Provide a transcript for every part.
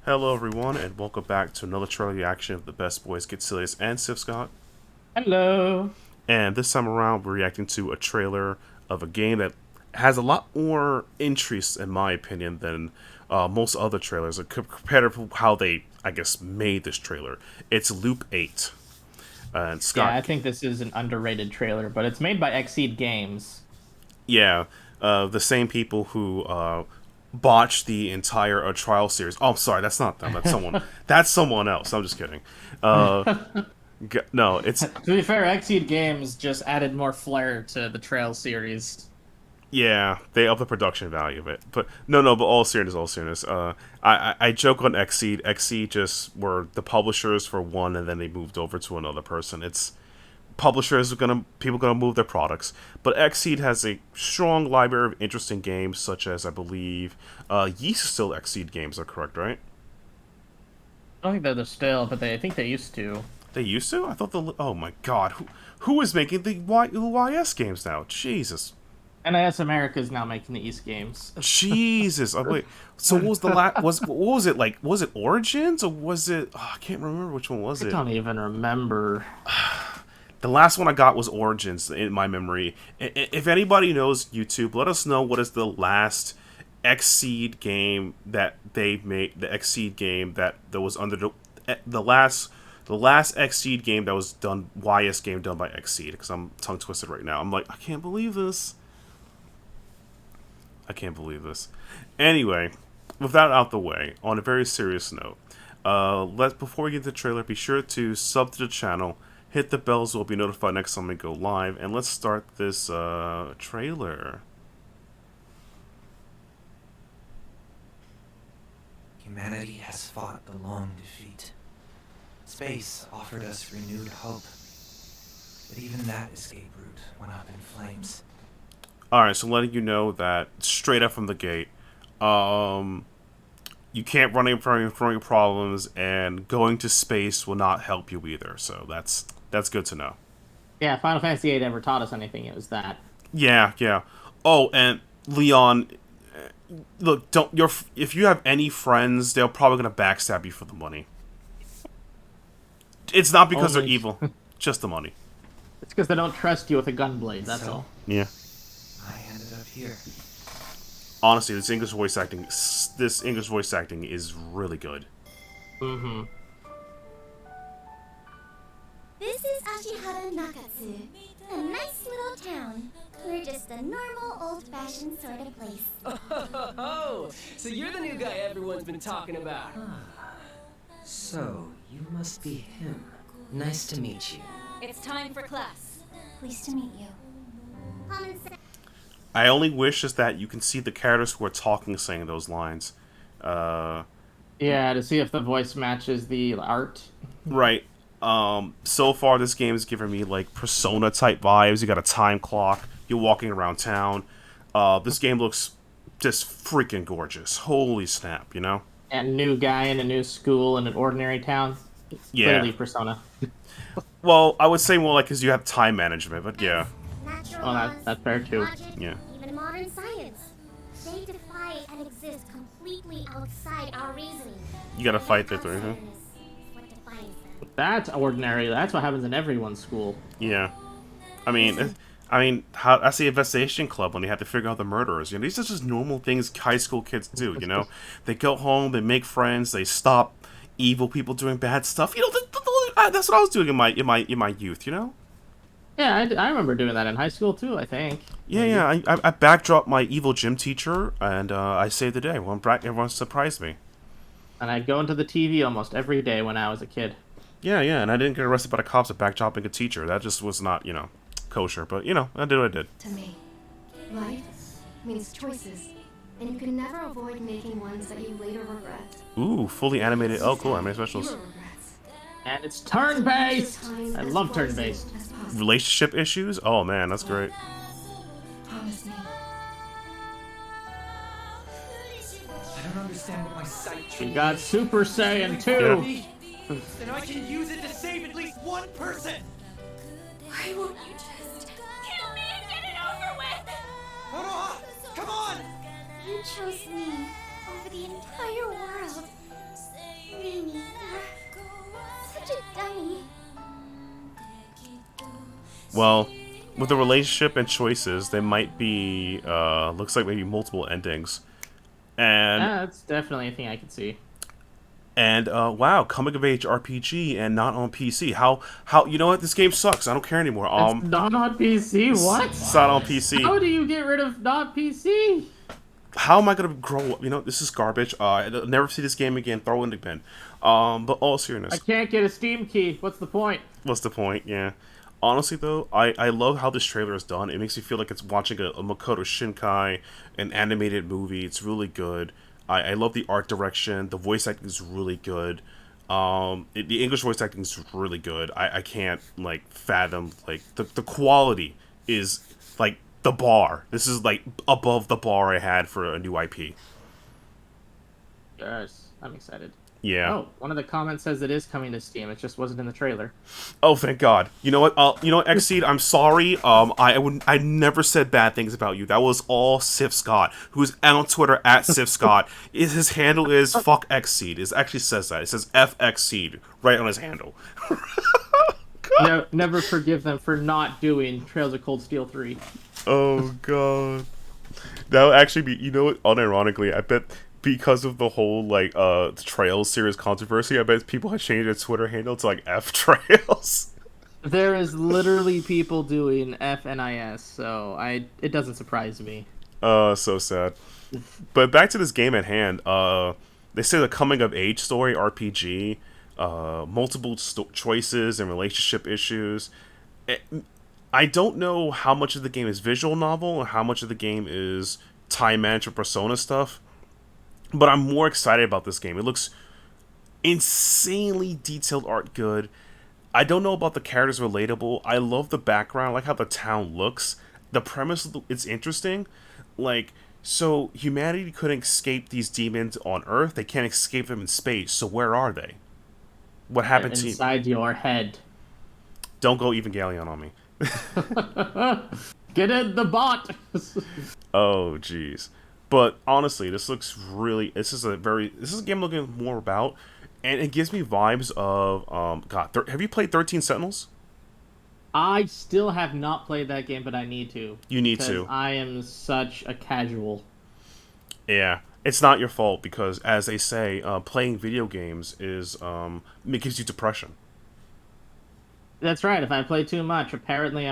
Hello, everyone, and welcome back to another trailer reaction of the best boys, Getselious and Sithscott. Hello. And this time around, we're reacting to a trailer of a game that has a lot more interest, in my opinion, than most other trailers, compared to how they, I guess, made this trailer. It's Loop 8. And Yeah, I Scott, think this is an underrated trailer, but it's made by Xseed Games. yeah, the same people who botched the entire trial series. Oh, I'm sorry, that's not them. That's someone. That's someone else. I'm just kidding. Uh, no, it's To be fair, Xseed Games just added more flair to the Trail series. yeah, they up the production value of it. But no. But all seriousness. I joke on Xseed. Xseed just were the publishers for one, and then they moved over to another person. It's publishers are gonna people gonna move their products, but Xseed has a strong library of interesting games, such as I believe Yeast is still Xseed games. Are correct, right? I don't think they're still, but I think they used to. They used to. I thought the oh my god, who is making the YS games now? Jesus. NIS America is now making the East Games. Jesus. Wait. So what was the last? Was what was it like? Was it Origins or was it? Oh, I can't remember which one was I it. don't even remember. The last one I got was Origins in my memory. If anybody knows YouTube, let us know what is the last Xseed game that they made. The Xseed game that was under the last Xseed game that was done YS game done by Xseed. Because I'm tongue twisted right now. I'm like I can't believe this. I can't believe this. Anyway, with that out the way, on a very serious note, let before we get to the trailer, be sure to sub to the channel, hit the bells, so we'll be notified next time we go live, and let's start this trailer. Humanity has fought a long defeat. Space offered us renewed hope, but even that escape route went up in flames. Alright, so letting you know that straight up from the gate, you can't run away from your problems, and going to space will not help you either. So that's good to know. Yeah, Final Fantasy VIII ever taught us anything, it was that. Yeah, yeah. Oh, and Leon, look, don't your if you have any friends, they're probably gonna backstab you for the money. It's not because they're Only evil, just the money. it's because they don't trust you with a gunblade. That's So all. Yeah. I ended up here. Honestly, this English voice acting is really good. Mm-hmm. This is Ashihara Nakatsu, a nice little town. We're just a normal, old-fashioned sort of place. Oh, so you're the new guy everyone's been talking about. So, you must be him. Nice to meet you. It's time for class. Pleased to meet you. Common sense. I only wish is that you can see the characters who are talking saying those lines. Yeah, to see if the voice matches the art. Right. So far this game has given me like Persona type vibes. You got a time clock. You're walking around town. This game looks just freaking gorgeous. Holy snap, you know? And new guy in a new school in an ordinary town. Yeah. Clearly Persona. Well, I would say more like because you have time management, but yeah. Natural Oh, laws, that's fair too. logic, Yeah. even modern science. They defy and exist completely outside our reasoning. You gotta fight that through, huh? Outsiderness is what defines them. That's ordinary. That's what happens in everyone's school. Yeah. That's the investigation club when they have to figure out the murderers. You know, these are just normal things high school kids do. You know, they go home, they make friends, they stop evil people doing bad stuff. You know, that's what I was doing in my youth. You know. Yeah, I remember doing that in high school too, I think. Yeah. I backdropped my evil gym teacher, and I saved the day. Everyone surprised me. And I'd go into the TV almost every day when I was a kid. Yeah, and I didn't get arrested by the cops for backdropping a teacher. That just was not, kosher. But I did what I did. To me, life means choices, and you can never avoid making ones that you later regret. Ooh, fully animated. Oh, cool. Anime Fewer specials. regrets. And it's turn-based! I love turn-based. As possible. Relationship issues? Oh man, that's great. Promise me. I don't understand what my sight We truly got is. Super Saiyan 2! Yeah. Then I can use it to save at least one person. Why won't you just... Kill me and get it over with! Come on! You chose me over the entire world. Well, with the relationship and choices, there might be looks like maybe multiple endings. And That's definitely a thing I could see. wow, coming of age RPG and not on PC. How you know what? This game sucks. I don't care anymore. It's not on PC. What? It's not on PC. How do you get rid of not PC? How am I gonna grow up? You know, this is garbage. I'll never see this game again. Throw it in the bin. But all I seriousness, can't get a Steam key. What's the point? what's the point? Yeah. Honestly, though, I love how this trailer is done. It makes me feel like it's watching a Makoto Shinkai, an animated movie. It's really good. I love the art direction. The voice acting is really good. The English voice acting is really good. I can't like fathom like the quality is like the bar. This is like above the bar I had for a new IP. Yes, I'm excited. Yeah. Oh, one of the comments says it is coming to Steam. It just wasn't in the trailer. Oh, thank God. You know what? You know what, Xseed? I'm sorry. I never said bad things about you. That was all Sithscott, who's on Twitter at Sithscott. His handle is fuck Xseed. It actually says that. It says F Xseed right on his handle. No, never forgive them for not doing Trails of Cold Steel 3. Oh God. That would actually be. You know what? Unironically, I bet. Because of the whole like Trails series controversy, I bet people have changed their Twitter handle to like F Trails. There is literally people doing FNIS, so it doesn't surprise me. So sad. But back to this game at hand. They say the coming of age story RPG, multiple choices and relationship issues. I don't know how much of the game is visual novel and how much of the game is time management Persona stuff. But I'm more excited about this game. It looks insanely detailed art good. I don't know about the characters relatable. I love the background. I like how the town looks. The premise, it's interesting. Like, so humanity couldn't escape these demons on Earth. They can't escape them in space. So where are they? What happened to inside your head? Don't go Evangelion on me. Get in the bot. Oh, jeez. But honestly, this looks really. This is a game I'm looking more about, and it gives me vibes of God. Have you played 13 Sentinels? I still have not played that game, but I need to. You need to. I am such a casual. Yeah, it's not your fault because, as they say, playing video games is it gives you depression. That's right. If I play too much, apparently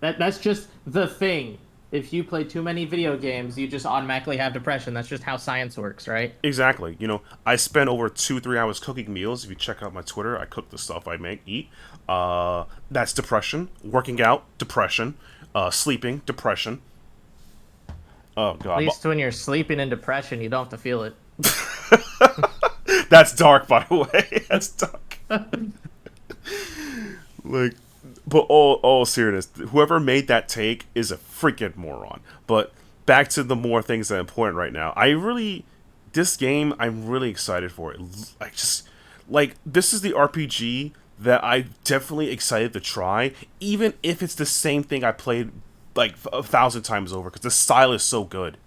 that's just the thing. If you play too many video games, you just automatically have depression. That's just how science works, right? Exactly. You know, I spend over 2-3 hours cooking meals. If you check out my Twitter, I cook the stuff I eat. That's depression. Working out, depression. Sleeping, depression. Oh God. At least when you're sleeping in depression, you don't have to feel it. That's dark, by the way. That's dark. Like, but all seriousness, whoever made that take is a freaking moron. But back to the more things that are important right now. This game, I'm really excited for it. This is the RPG that I'm definitely excited to try, even if it's the same thing I played like 1,000 times over, because the style is so good.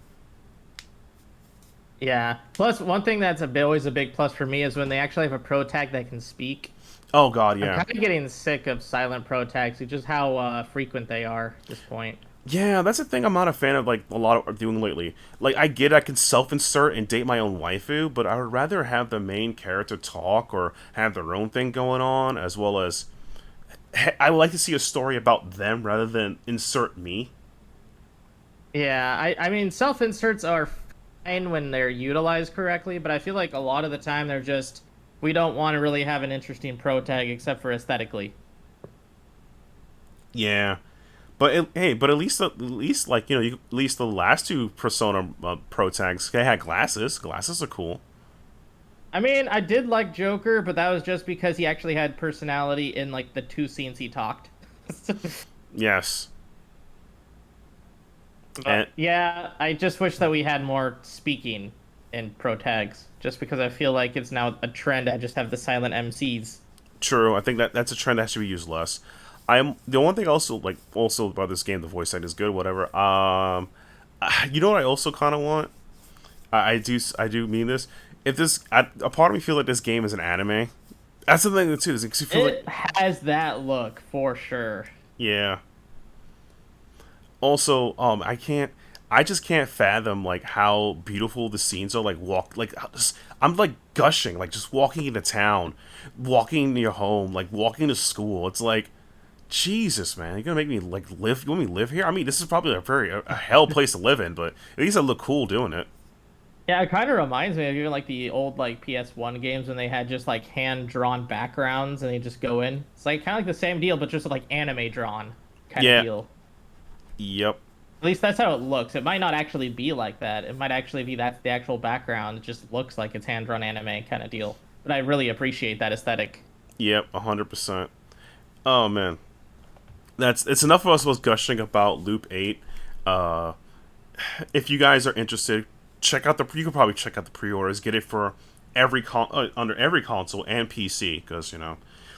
Yeah. Plus, one thing that's always a big plus for me is when they actually have a pro tag that can speak. Oh God, yeah. I'm kind of getting sick of silent pro tags, just how frequent they are at this point. Yeah, that's the thing I'm not a fan of, like, a lot of doing lately. Like, I get I can self-insert and date my own waifu, but I would rather have the main character talk or have their own thing going on, as well as... I would like to see a story about them rather than insert me. Yeah, I mean, self-inserts are fine when they're utilized correctly, but I feel like a lot of the time they're just... We don't want to really have an interesting pro tag except for aesthetically. Yeah. But at least like, you know, at least the last two Persona pro tags, they had glasses. Glasses are cool. I mean, I did like Joker, but that was just because he actually had personality in like the 2 scenes he talked. Yes. Yeah, I just wish that we had more speaking in pro tags, just because I feel like it's now a trend to just have the silent MCs. True, I think that's a trend that should be used less. The one thing also about this game, the voice acting is good, whatever. You know what I also kind of want? I do mean this. If this, a part of me feel like this game is an anime, That's the thing too. Is you feel It has that look for sure. yeah. Also, I just can't fathom like how beautiful the scenes are. Like I'm like gushing, like just walking into town, walking to your home, like walking to school. It's like, Jesus, man, you're gonna make me like live? You want me to live here? I mean, this is probably a hell place to live in, but at least I look cool doing it. Yeah, it kind of reminds me of even like the old like PS1 games when they had just like hand drawn backgrounds and they just go in. It's like kind of like the same deal, but just like anime drawn kind Yeah. of deal. Yep. At least that's how it looks. It might not actually be like that. It might actually be that's the actual background. It just looks like it's hand drawn anime kind of deal. But I really appreciate that aesthetic. Yep. 100%. Oh man, it's enough of us gushing about Loop 8. Uh, if you guys are interested, check out you can probably check out the pre-orders. Get it for under every console and PC, because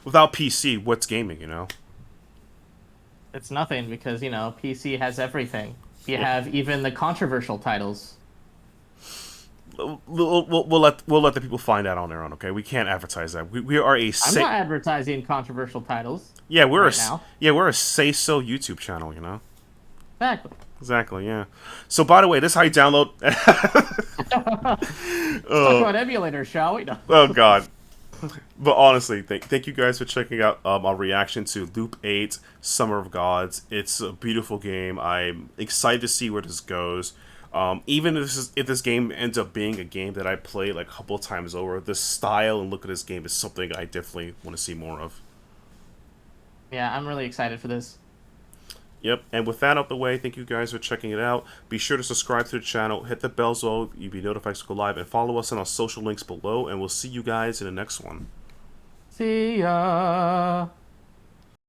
without PC, what's gaming? It's nothing because, PC has everything. You have even the controversial titles. We'll let the people find out on their own. Okay, we can't advertise that. We are a I'm not advertising controversial titles. yeah we're right a now. yeah we're a say so YouTube channel. Exactly. Exactly. Yeah. So by the way, this is how you download. Talk about emulators, shall we? No. Oh God. But honestly, thank you guys for checking out our reaction to Loop 8 Summer of Gods. It's a beautiful game. I'm excited to see where this goes. Even if this game ends up being a game that I play like a couple of times over, the style and look of this game is something I definitely want to see more of. Yeah, I'm really excited for this. Yep, and with that out the way, thank you guys for checking it out. Be sure to subscribe to the channel, hit the bell so you'll be notified to go live, and follow us on our social links below, and we'll see you guys in the next one. See ya!